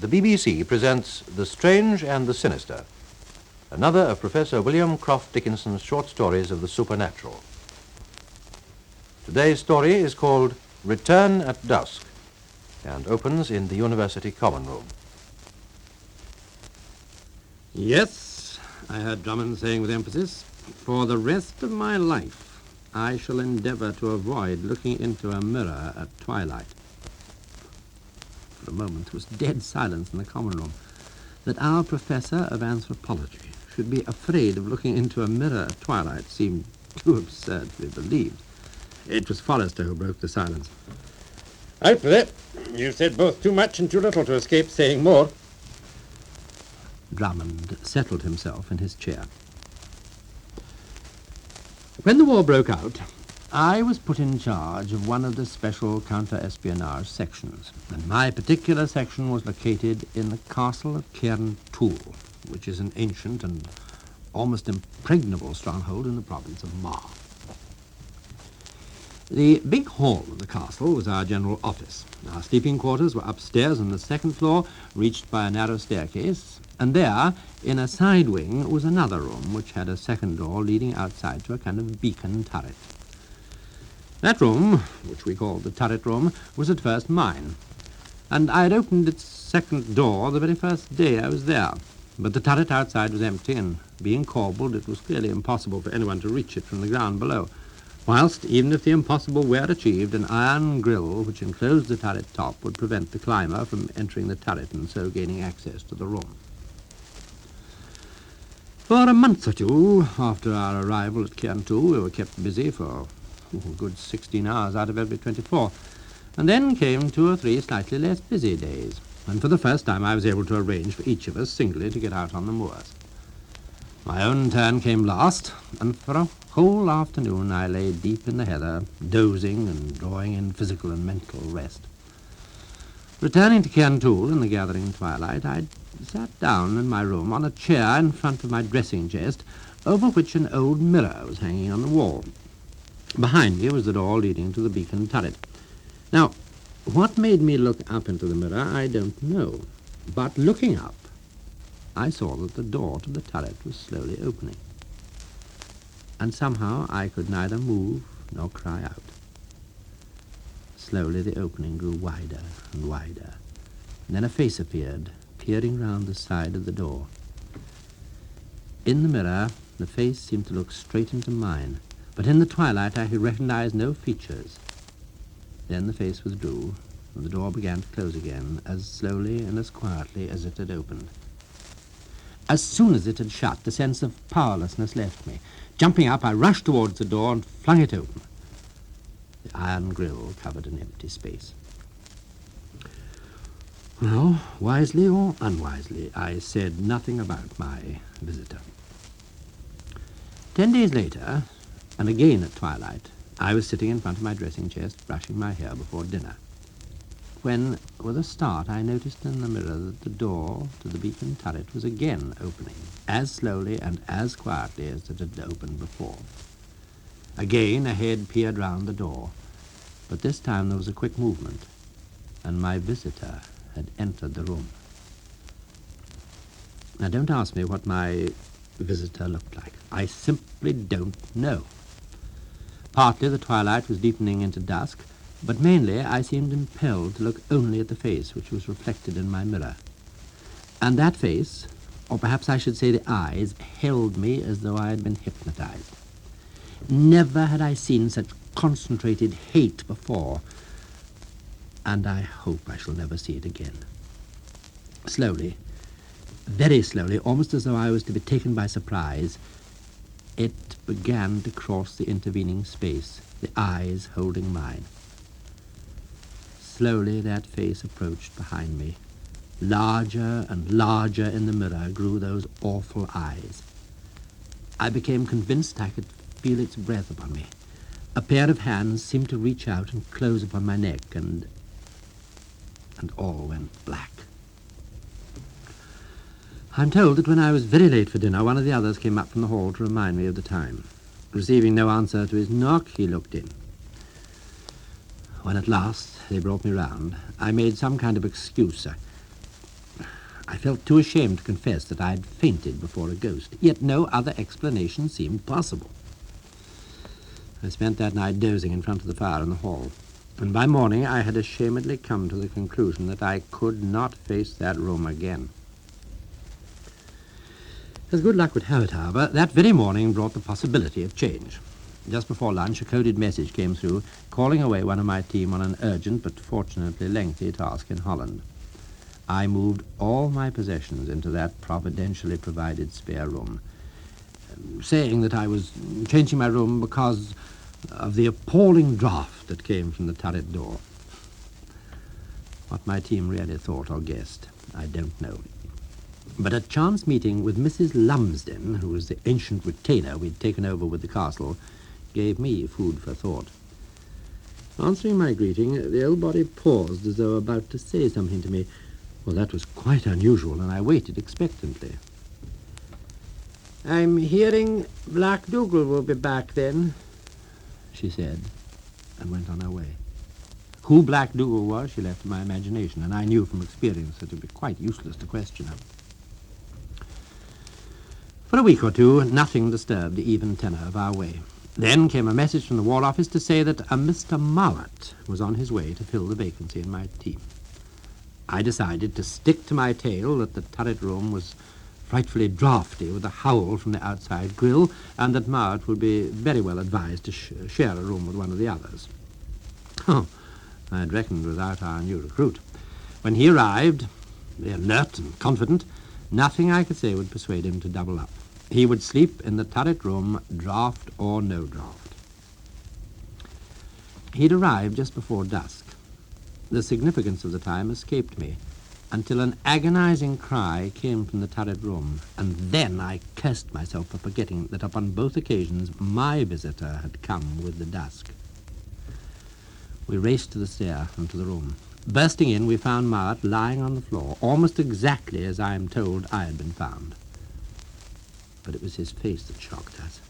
the BBC presents The Strange and the Sinister, another of Professor William Croft Dickinson's short stories of the supernatural. Today's story is called Return at Dusk and opens in the University Common Room. Yes, I heard Drummond saying with emphasis, for the rest of my life I shall endeavour to avoid looking into a mirror at twilight. For a moment there was dead silence in the common room. That our professor of anthropology should be afraid of looking into a mirror at twilight seemed too absurd to be believed. It was Forrester who broke the silence. Out with it. You said both too much and too little to escape saying more. Drummond settled himself in his chair. When the war broke out, I was put in charge of one of the special counter-espionage sections, and my particular section was located in the castle of Cairn Toul, which is an ancient and almost impregnable stronghold in the province of Mar. The big hall of the castle was our general office. Our sleeping quarters were upstairs on the second floor, reached by a narrow staircase, and there, in a side wing, was another room which had a second door leading outside to a kind of beacon turret. That room, which we called the turret room, was at first mine, and I had opened its second door the very first day I was there. But the turret outside was empty, and being corbelled, it was clearly impossible for anyone to reach it from the ground below, whilst, even if the impossible were achieved, an iron grille which enclosed the turret top would prevent the climber from entering the turret and so gaining access to the room. For a month or two after our arrival at Cairn Toul, we were kept busy for a good 16 hours out of every 24, and then came 2 or 3 slightly less busy days, and for the first time I was able to arrange for each of us singly to get out on the moors. My own turn came last, and for a whole afternoon I lay deep in the heather, dozing and drawing in physical and mental rest. Returning to Cairn Toul in the gathering twilight, I sat down in my room on a chair in front of my dressing chest, over which an old mirror was hanging on the wall. Behind me was the door leading to the beacon turret. Now, what made me look up into the mirror, I don't know, but looking up, I saw that the door to the turret was slowly opening, and somehow I could neither move nor cry out. Slowly the opening grew wider and wider, and then a face appeared, peering round the side of the door. In the mirror, the face seemed to look straight into mine, but in the twilight I could recognize no features. Then the face withdrew, and the door began to close again, as slowly and as quietly as it had opened. As soon as it had shut, the sense of powerlessness left me. Jumping up, I rushed towards the door and flung it open. The iron grille covered an empty space. Well, wisely or unwisely, I said nothing about my visitor. 10 days later, and again at twilight, I was sitting in front of my dressing chest, brushing my hair before dinner, when, with a start, I noticed in the mirror that the door to the beacon turret was again opening, as slowly and as quietly as it had opened before. Again a head peered round the door, but this time there was a quick movement, and my visitor had entered the room. Now, don't ask me what my visitor looked like. I simply don't know. Partly the twilight was deepening into dusk, but mainly I seemed impelled to look only at the face which was reflected in my mirror. And that face, or perhaps I should say the eyes, held me as though I had been hypnotized. Never had I seen such concentrated hate before, and I hope I shall never see it again. Slowly, very slowly, almost as though I was to be taken by surprise, it began to cross the intervening space, the eyes holding mine. Slowly that face approached behind me. Larger and larger in the mirror grew those awful eyes. I became convinced I could feel its breath upon me. A pair of hands seemed to reach out and close upon my neck, and all went black. I'm told that when I was very late for dinner, one of the others came up from the hall to remind me of the time. Receiving no answer to his knock, he looked in. When at last they brought me round, I made some kind of excuse. I felt too ashamed to confess that I had fainted before a ghost, yet no other explanation seemed possible. I spent that night dozing in front of the fire in the hall, and by morning I had ashamedly come to the conclusion that I could not face that room again. As good luck would have it, however, that very morning brought the possibility of change. Just before lunch, a coded message came through, calling away one of my team on an urgent but fortunately lengthy task in Holland. I moved all my possessions into that providentially provided spare room, saying that I was changing my room because of the appalling draught that came from the turret door. What my team really thought or guessed, I don't know. But a chance meeting with Mrs. Lumsden, who was the ancient retainer we'd taken over with the castle, gave me food for thought. Answering my greeting, the old body paused as though about to say something to me. Well, that was quite unusual, and I waited expectantly. "I'm hearing Black Dougal will be back then," she said, and went on her way. Who Black Dougal was, she left to my imagination, and I knew from experience that it would be quite useless to question her. For a week or two, nothing disturbed the even tenor of our way. Then came a message from the War Office to say that a Mr. Mowat was on his way to fill the vacancy in my team. I decided to stick to my tale that the turret room was frightfully draughty with a howl from the outside grill, and that Mowat would be very well advised to share a room with one of the others. Oh, I had reckoned without our new recruit. When he arrived, alert and confident, nothing I could say would persuade him to double up. He would sleep in the turret room, draught or no draught. He'd arrived just before dusk. The significance of the time escaped me until an agonizing cry came from the turret room, and then I cursed myself for forgetting that upon both occasions my visitor had come with the dusk. We raced to the stair and to the room. Bursting in, we found Mowat lying on the floor, almost exactly as I am told I had been found. But it was his face that shocked us.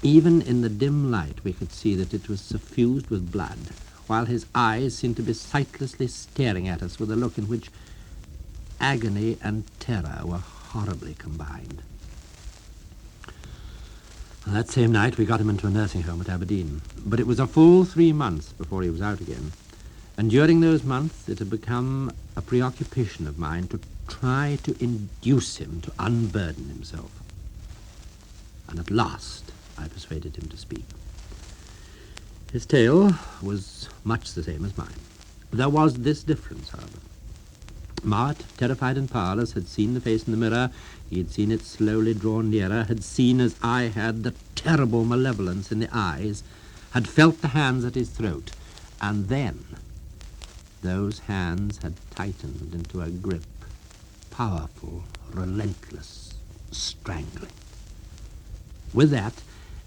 Even in the dim light, we could see that it was suffused with blood, while his eyes seemed to be sightlessly staring at us with a look in which agony and terror were horribly combined. That same night, we got him into a nursing home at Aberdeen, but it was a full 3 months before he was out again. And during those months, it had become a preoccupation of mine to try to induce him to unburden himself. And at last, I persuaded him to speak. His tale was much the same as mine. There was this difference, however. Mowat, terrified and powerless, had seen the face in the mirror. He had seen it slowly draw nearer, had seen, as I had, the terrible malevolence in the eyes, had felt the hands at his throat, and then those hands had tightened into a grip, powerful, relentless, strangling. With that,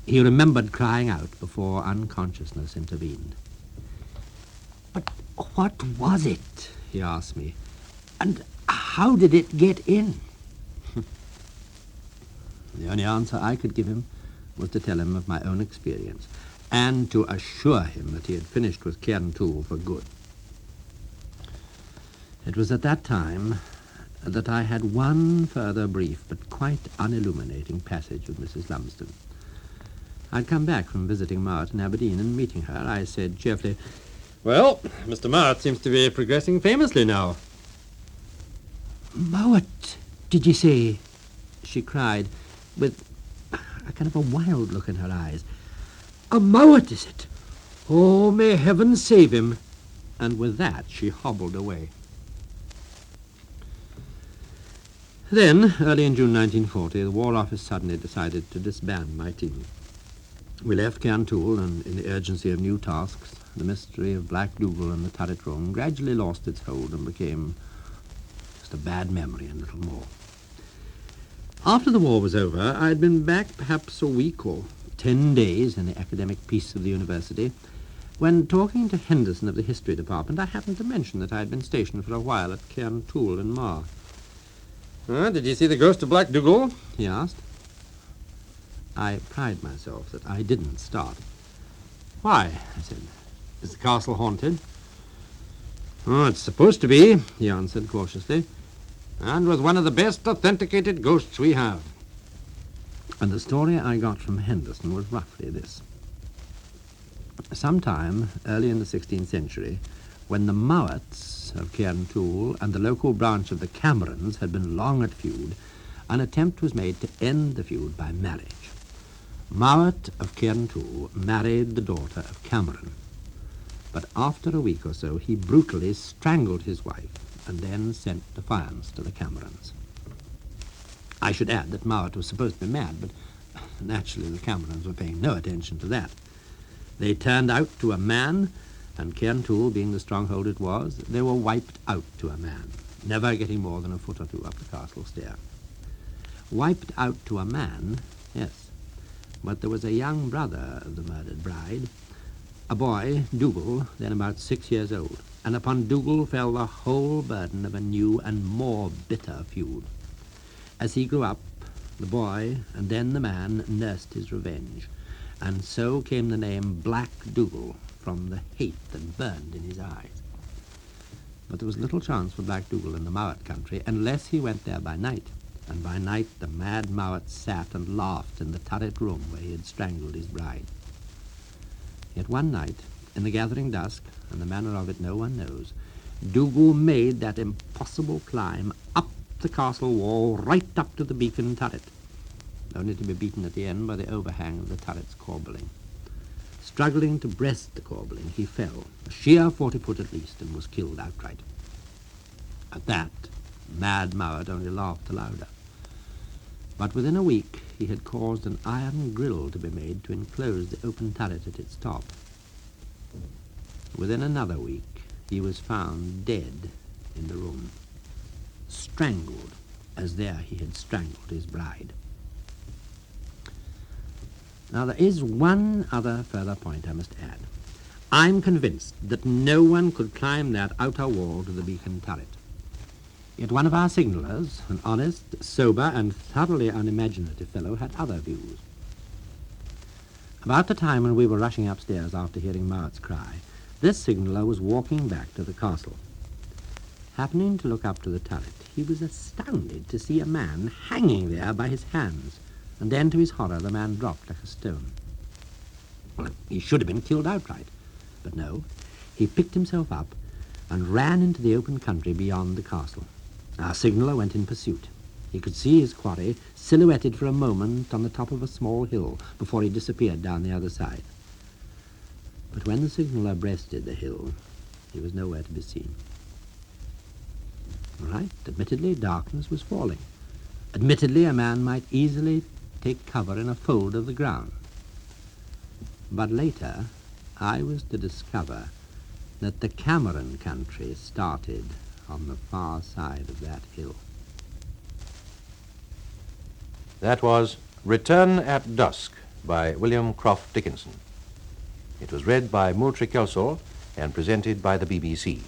he remembered crying out before unconsciousness intervened. "But what was it?" he asked me. "And how did it get in?" The only answer I could give him was to tell him of my own experience, and to assure him that he had finished with Cairntoul for good. It was at that time that I had one further brief but quite unilluminating passage with Mrs. Lumsden. I'd come back from visiting Mowat in Aberdeen, and meeting her, I said cheerfully, "Well, Mr. Mowat seems to be progressing famously now." "Mowat, did you say?" she cried, with a kind of a wild look in her eyes. "A Mowat, is it? Oh, may heaven save him!" And with that she hobbled away. Then, early in June 1940, the War Office suddenly decided to disband my team. We left Cairntoul, and in the urgency of new tasks, the mystery of Black Dougal and the turret room gradually lost its hold and became just a bad memory and little more. After the war was over, I had been back perhaps a week or 10 days in the academic peace of the university, when, talking to Henderson of the history department, I happened to mention that I had been stationed for a while at Cairntoul in Mar. "Did you see the ghost of Black Dougal?" he asked. I pride myself that I didn't start. "Why?" I said. "Is the castle haunted?" "Oh, it's supposed to be," he answered cautiously. and was one of the best authenticated ghosts we have. And the story I got from Henderson was roughly this. Sometime early in the 16th century, when the Mowats of Cairntoul and the local branch of the Camerons had been long at feud, an attempt was made to end the feud by marriage. Mowat of Cairntoul married the daughter of Cameron, but after a week or so he brutally strangled his wife and then sent defiance to the Camerons. I should add that Mowat was supposed to be mad, but naturally the Camerons were paying no attention to that. They turned out to a man, and Cairntoul being the stronghold it was, they were wiped out to a man, never getting more than a foot or two up the castle stair. Wiped out to a man, yes, but there was a young brother of the murdered bride, a boy, Dougal, then about 6 years old, and upon Dougal fell the whole burden of a new and more bitter feud. As he grew up, the boy and then the man nursed his revenge, and so came the name Black Dougal from the hate that burned in his eyes. But there was little chance for Black Dougal in the Mowat country unless he went there by night, and by night the mad Mowat sat and laughed in the turret room where he had strangled his bride. Yet one night, in the gathering dusk, and the manner of it no one knows, Dougal made that impossible climb up the castle wall right up to the beacon turret, only to be beaten at the end by the overhang of the turret's corbelling. Struggling to breast the corbelling, he fell, a sheer 40 foot at least, and was killed outright. At that, mad Mowat only laughed the louder. But within a week, he had caused an iron grille to be made to enclose the open turret at its top. Within another week, he was found dead in the room, strangled as there he had strangled his bride. Now, there is one other further point I must add. I'm convinced that no one could climb that outer wall to the beacon turret. Yet one of our signallers, an honest, sober, and thoroughly unimaginative fellow, had other views. About the time when we were rushing upstairs after hearing Mowat's cry, this signaller was walking back to the castle. Happening to look up to the turret, he was astounded to see a man hanging there by his hands, and then, to his horror, the man dropped like a stone. Well, he should have been killed outright, but no, he picked himself up and ran into the open country beyond the castle. Our signaller went in pursuit. He could see his quarry silhouetted for a moment on the top of a small hill before he disappeared down the other side. But when the signaller breasted the hill, he was nowhere to be seen. All right, admittedly, darkness was falling. Admittedly, a man might easily take cover in a fold of the ground. But later, I was to discover that the Cameron country started on the far side of that hill. That was Return at Dusk by William Croft Dickinson. It was read by Moultrie Kelsall and presented by the BBC.